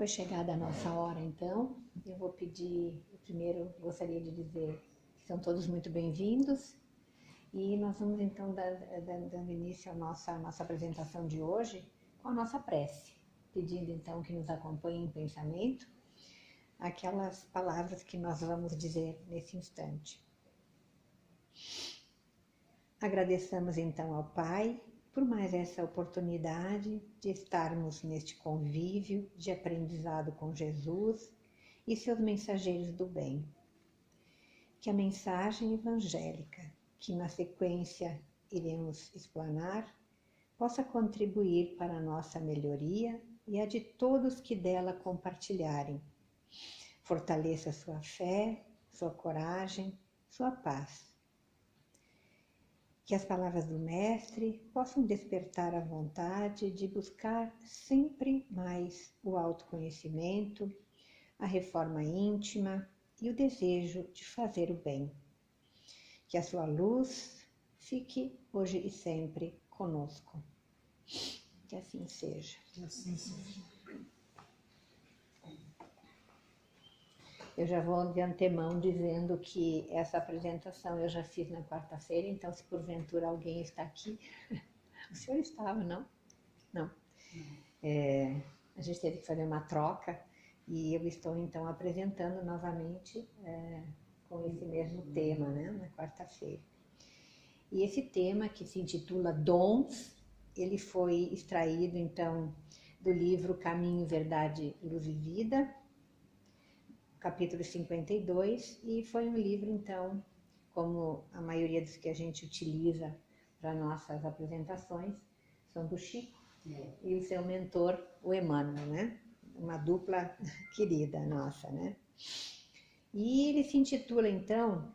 foi chegada a nossa hora, então, eu vou pedir, primeiro gostaria de dizer que são todos muito bem-vindos e nós vamos então dando início à nossa apresentação de hoje com a nossa prece, pedindo então que nos acompanhem em pensamento aquelas palavras que nós vamos dizer nesse instante. Agradeçamos então ao Pai por mais essa oportunidade de estarmos neste convívio de aprendizado com Jesus e seus mensageiros do bem. Que a mensagem evangélica, que na sequência iremos explanar, possa contribuir para a nossa melhoria e a de todos que dela compartilharem. Fortaleça sua fé, sua coragem, sua paz. Que as palavras do Mestre possam despertar a vontade de buscar sempre mais o autoconhecimento, a reforma íntima e o desejo de fazer o bem. Que a sua luz fique hoje e sempre conosco. Que assim seja. Que assim seja. Eu já vou de antemão dizendo que essa apresentação eu já fiz na quarta-feira, então se porventura alguém está aqui, o senhor estava, não? Não. A gente teve que fazer uma troca e eu estou então apresentando novamente com esse mesmo tema, né, na quarta-feira. E esse tema, que se intitula Dons, ele foi extraído então do livro Caminho, Verdade, Luz e Vida, capítulo 52, e foi um livro, então, como a maioria dos que a gente utiliza para nossas apresentações, são do Chico e o seu mentor, o Emmanuel, né? Uma dupla querida nossa, né? E ele se intitula, então,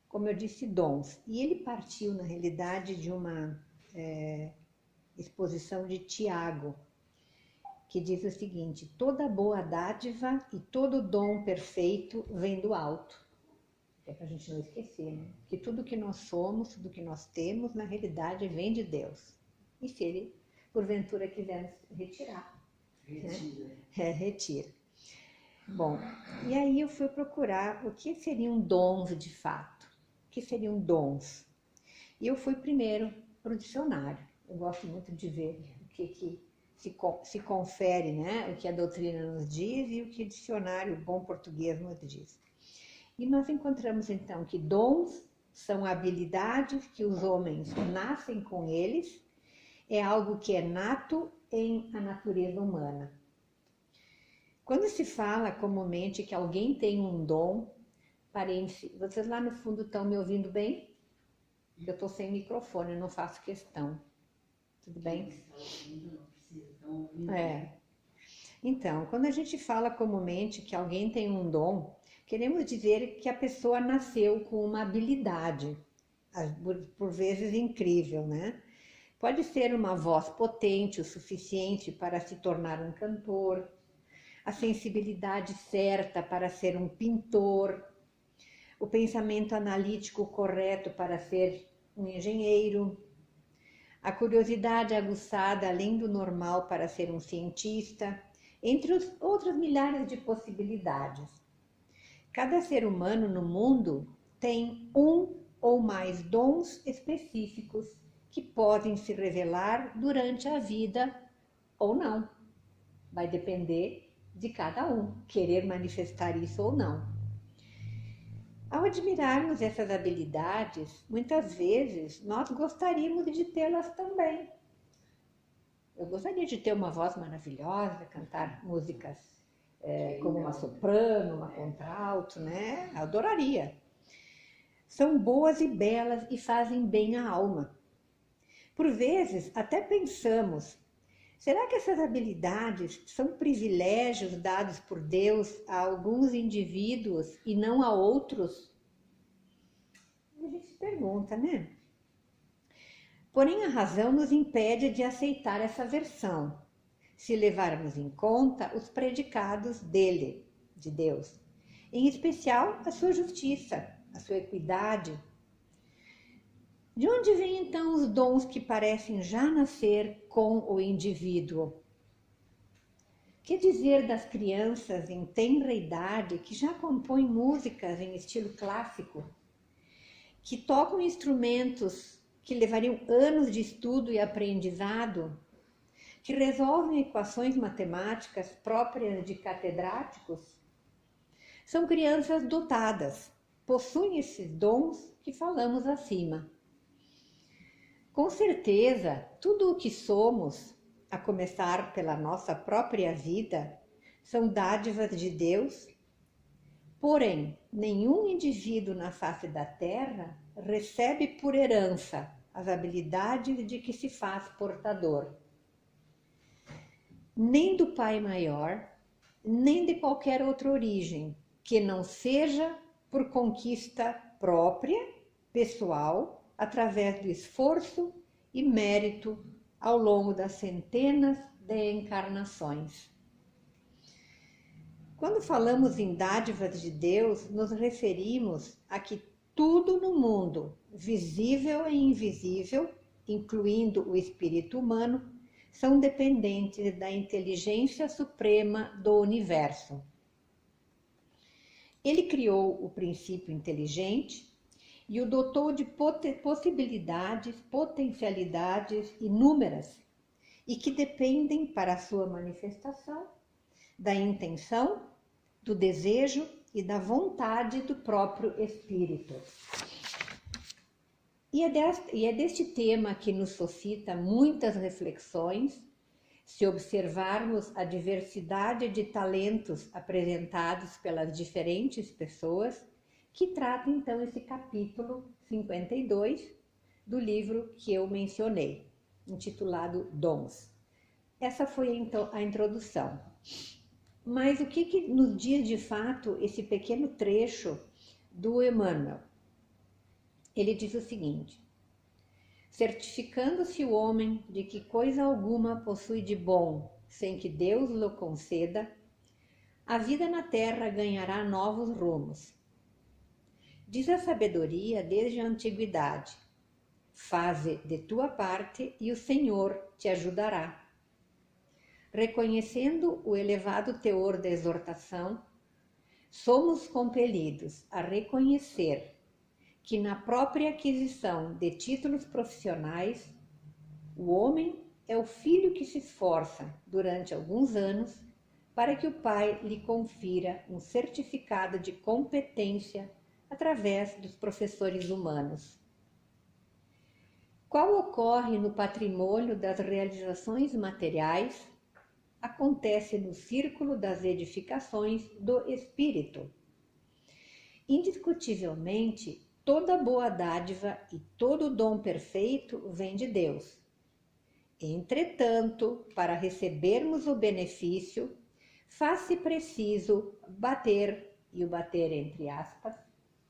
como eu disse, Dons. E ele partiu, na realidade, de uma exposição de Tiago, que diz o seguinte: toda boa dádiva e todo dom perfeito vem do alto. É para a gente não esquecer, né? Que tudo que nós somos, tudo que nós temos, na realidade, vem de Deus. E se ele, porventura, quiser retirar, Retira. né? Retira. Bom, e aí eu fui procurar o que seriam dons de fato. O que seriam dons? E eu fui primeiro para o dicionário. Eu gosto muito de ver o que se confere, né? O que a doutrina nos diz e o que o dicionário bom português nos diz. E nós encontramos então que dons são habilidades que os homens nascem com eles, é algo que é nato em a natureza humana. Quando se fala comumente que alguém tem um dom, parente, vocês lá no fundo estão me ouvindo bem? Eu estou sem microfone, eu não faço questão. Tudo bem? Então, quando a gente fala comumente que alguém tem um dom, queremos dizer que a pessoa nasceu com uma habilidade, por vezes incrível, né? Pode ser uma voz potente o suficiente para se tornar um cantor, a sensibilidade certa para ser um pintor, o pensamento analítico correto para ser um engenheiro, a curiosidade aguçada além do normal para ser um cientista, entre outras milhares de possibilidades. Cada ser humano no mundo tem um ou mais dons específicos que podem se revelar durante a vida ou não. Vai depender de cada um querer manifestar isso ou não. Ao admirarmos essas habilidades, muitas vezes nós gostaríamos de tê-las também. Eu gostaria de ter uma voz maravilhosa, cantar músicas como uma soprano, uma contralto, né? Adoraria. São boas e belas e fazem bem à alma. Por vezes, até pensamos, será que essas habilidades são privilégios dados por Deus a alguns indivíduos e não a outros? A gente se pergunta, né? Porém, a razão nos impede de aceitar essa versão, se levarmos em conta os predicados dele, de Deus, em especial a sua justiça, a sua equidade. De onde vêm então os dons que parecem já nascer com o indivíduo? Que dizer das crianças em tenra idade que já compõem músicas em estilo clássico, que tocam instrumentos que levariam anos de estudo e aprendizado, que resolvem equações matemáticas próprias de catedráticos? São crianças dotadas, possuem esses dons que falamos acima. Com certeza, tudo o que somos, a começar pela nossa própria vida, são dádivas de Deus. Porém, nenhum indivíduo na face da Terra recebe por herança as habilidades de que se faz portador. Nem do Pai Maior, nem de qualquer outra origem, que não seja por conquista própria, pessoal, através do esforço e mérito ao longo das centenas de encarnações. Quando falamos em dádivas de Deus, nos referimos a que tudo no mundo, visível e invisível, incluindo o espírito humano, são dependentes da inteligência suprema do universo. Ele criou o princípio inteligente e o dotou de possibilidades, potencialidades inúmeras e que dependem para a sua manifestação da intenção, do desejo e da vontade do próprio espírito. E é deste tema que nos suscita muitas reflexões, se observarmos a diversidade de talentos apresentados pelas diferentes pessoas, que trata então esse capítulo 52 do livro que eu mencionei, intitulado Dons. Essa foi então a introdução. Mas o que nos diz de fato esse pequeno trecho do Emmanuel? Ele diz o seguinte: certificando-se o homem de que coisa alguma possui de bom, sem que Deus lhe conceda, a vida na terra ganhará novos rumos. Diz a sabedoria desde a antiguidade: faze de tua parte e o Senhor te ajudará. Reconhecendo o elevado teor da exortação, somos compelidos a reconhecer que na própria aquisição de títulos profissionais, o homem é o filho que se esforça durante alguns anos para que o pai lhe confira um certificado de competência através dos professores humanos. Qual ocorre no patrimônio das realizações materiais, acontece no círculo das edificações do espírito. Indiscutivelmente, toda boa dádiva e todo dom perfeito vem de Deus. Entretanto, para recebermos o benefício, faz-se preciso bater, e o bater entre aspas,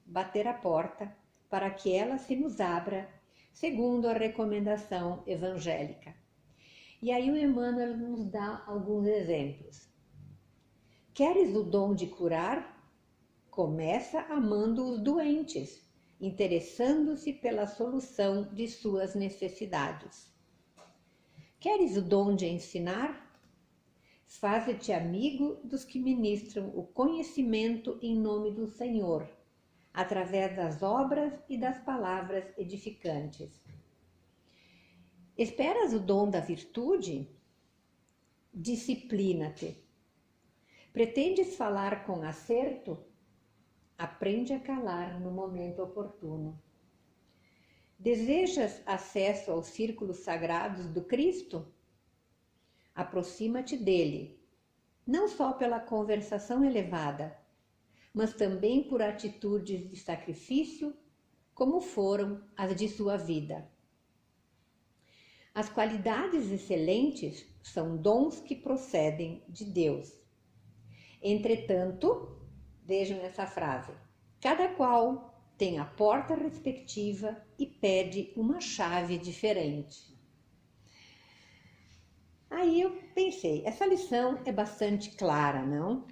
bater a porta, para que ela se nos abra, segundo a recomendação evangélica. E aí o Emmanuel nos dá alguns exemplos. Queres o dom de curar? Começa amando os doentes, interessando-se pela solução de suas necessidades. Queres o dom de ensinar? Faze-te amigo dos que ministram o conhecimento em nome do Senhor, através das obras e das palavras edificantes. Esperas o dom da virtude? Disciplina-te. Pretendes falar com acerto? Aprende a calar no momento oportuno. Desejas acesso aos círculos sagrados do Cristo? Aproxima-te dele, não só pela conversação elevada, mas também por atitudes de sacrifício, como foram as de sua vida. As qualidades excelentes são dons que procedem de Deus. Entretanto, vejam essa frase: cada qual tem a porta respectiva e pede uma chave diferente. Aí eu pensei, essa lição é bastante clara, não?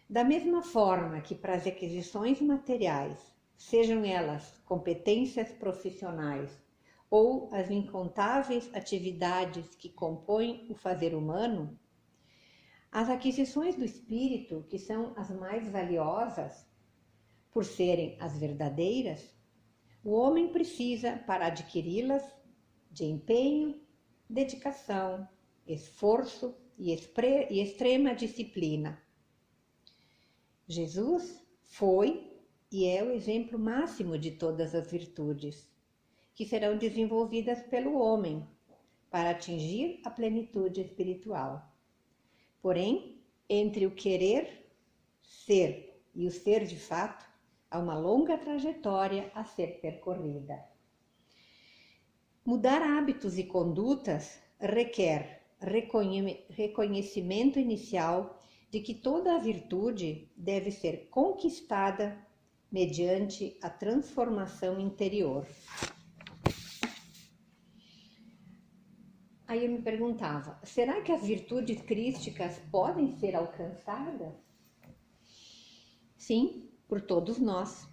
Da mesma forma que para as aquisições materiais, sejam elas competências profissionais ou as incontáveis atividades que compõem o fazer humano, As aquisições do espírito, que são as mais valiosas, por serem as verdadeiras, o homem precisa, para adquiri-las, de empenho, dedicação, esforço e extrema disciplina. Jesus foi e é o exemplo máximo de todas as virtudes, que serão desenvolvidas pelo homem para atingir a plenitude espiritual. Porém, entre o querer ser e o ser de fato, há uma longa trajetória a ser percorrida. Mudar hábitos e condutas requer reconhecimento inicial de que toda a virtude deve ser conquistada mediante a transformação interior. Aí eu me perguntava, será que as virtudes crísticas podem ser alcançadas? Sim, por todos nós.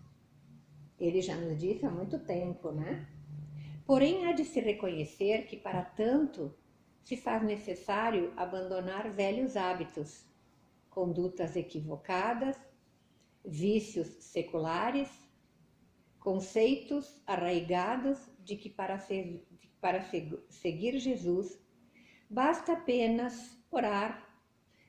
Ele já nos disse há muito tempo, né? Porém, há de se reconhecer que, para tanto, se faz necessário abandonar velhos hábitos, condutas equivocadas, vícios seculares, conceitos arraigados de que para seguir Jesus basta apenas orar,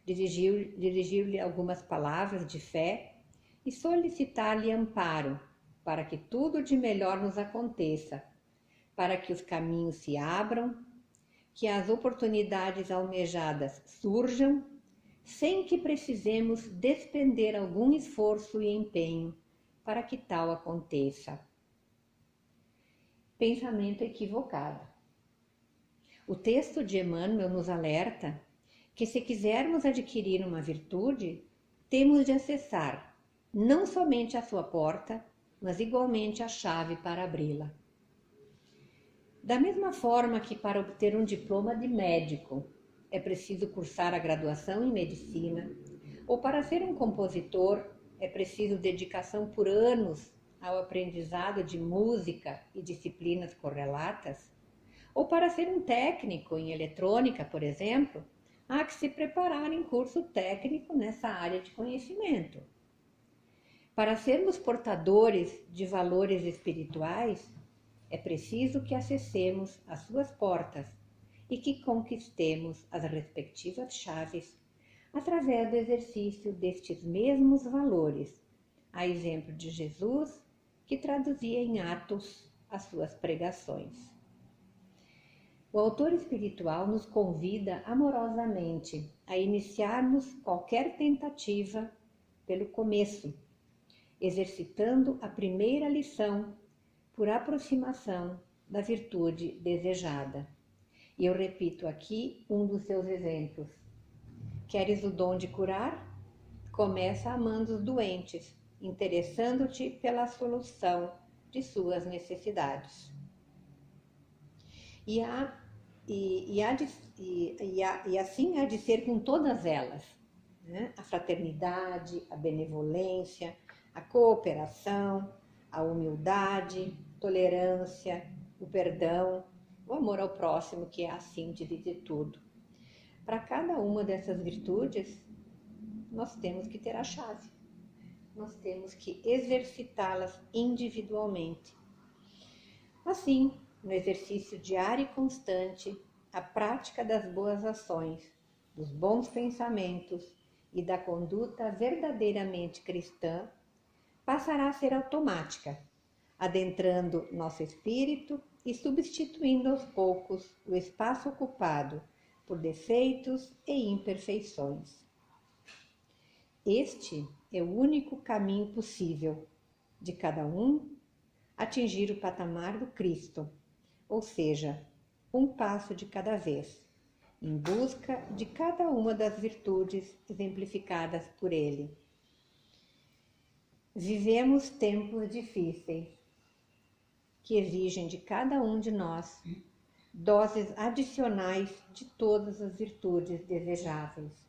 dirigir-lhe algumas palavras de fé e solicitar-lhe amparo para que tudo de melhor nos aconteça, para que os caminhos se abram, que as oportunidades almejadas surjam, sem que precisemos despender algum esforço e empenho para que tal aconteça. Pensamento equivocado. O texto de Emmanuel nos alerta que, se quisermos adquirir uma virtude, temos de acessar não somente a sua porta, mas igualmente a chave para abri-la. Da mesma forma que, para obter um diploma de médico, é preciso cursar a graduação em medicina, ou para ser um compositor é preciso dedicação por anos ao aprendizado de música e disciplinas correlatas, ou para ser um técnico em eletrônica, por exemplo, há que se preparar em curso técnico nessa área de conhecimento. Para sermos portadores de valores espirituais, é preciso que acessemos as suas portas e que conquistemos as respectivas chaves através do exercício destes mesmos valores, a exemplo de Jesus, que traduzia em atos as suas pregações. O autor espiritual nos convida amorosamente a iniciarmos qualquer tentativa pelo começo, exercitando a primeira lição por aproximação da virtude desejada. E eu repito aqui um dos seus exemplos. Queres o dom de curar? Começa amando os doentes, interessando-te pela solução de suas necessidades. E assim há de ser com todas elas, né? A fraternidade, a benevolência, a cooperação, a humildade, tolerância, o perdão, o amor ao próximo, que é a síntese de tudo. Para cada uma dessas virtudes, nós temos que ter a chave. Nós temos que exercitá-las individualmente. Assim, no exercício diário e constante, a prática das boas ações, dos bons pensamentos e da conduta verdadeiramente cristã passará a ser automática, adentrando nosso espírito e substituindo aos poucos o espaço ocupado por defeitos e imperfeições. Este é o único caminho possível de cada um atingir o patamar do Cristo, ou seja, um passo de cada vez, em busca de cada uma das virtudes exemplificadas por ele. Vivemos tempos difíceis, que exigem de cada um de nós doses adicionais de todas as virtudes desejáveis.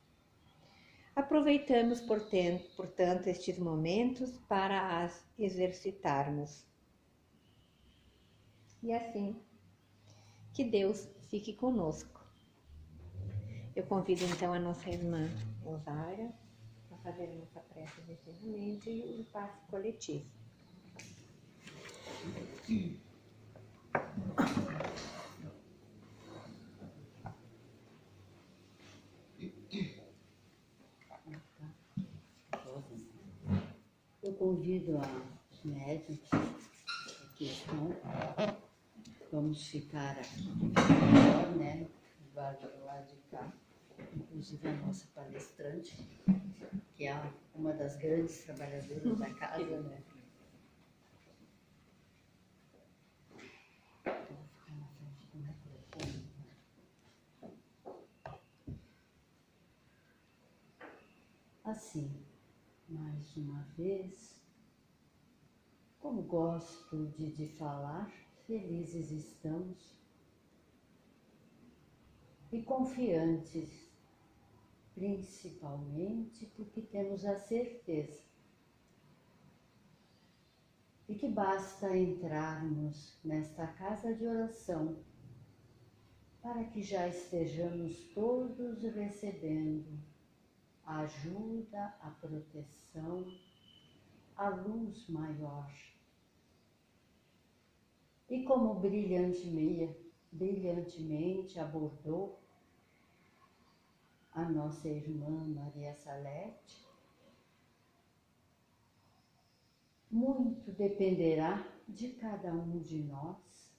Aproveitamos, portanto, estes momentos para as exercitarmos. E assim, que Deus fique conosco. Eu convido então a nossa irmã Rosária para fazer a nossa prece de encerramento e o passe coletivo. Eu convido os médiums que estão, vamos ficar aqui melhor, né? Do lado de cá, inclusive a nossa palestrante, que é uma das grandes trabalhadoras da casa, né? Eu vou ficar na frente do microfone. Assim, mais uma vez, como gosto de falar, felizes estamos e confiantes, principalmente porque temos a certeza de que basta entrarmos nesta casa de oração para que já estejamos todos recebendo a ajuda, a proteção, a luz maior. E como brilhantemente abordou a nossa irmã Maria Salete, muito dependerá de cada um de nós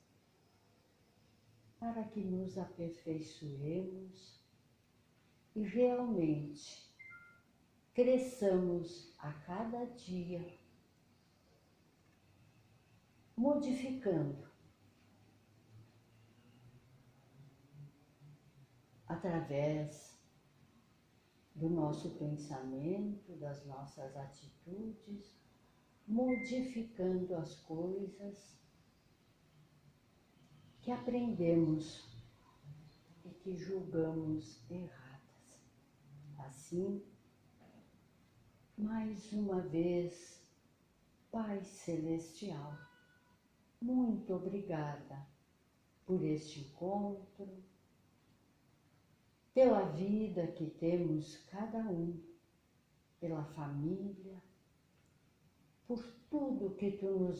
para que nos aperfeiçoemos e realmente cresçamos a cada dia, modificando através do nosso pensamento, das nossas atitudes, modificando as coisas que aprendemos e que julgamos erradas. Assim, mais uma vez, Pai Celestial, muito obrigada por este encontro, pela vida que temos cada um, pela família, por tudo que Tu nos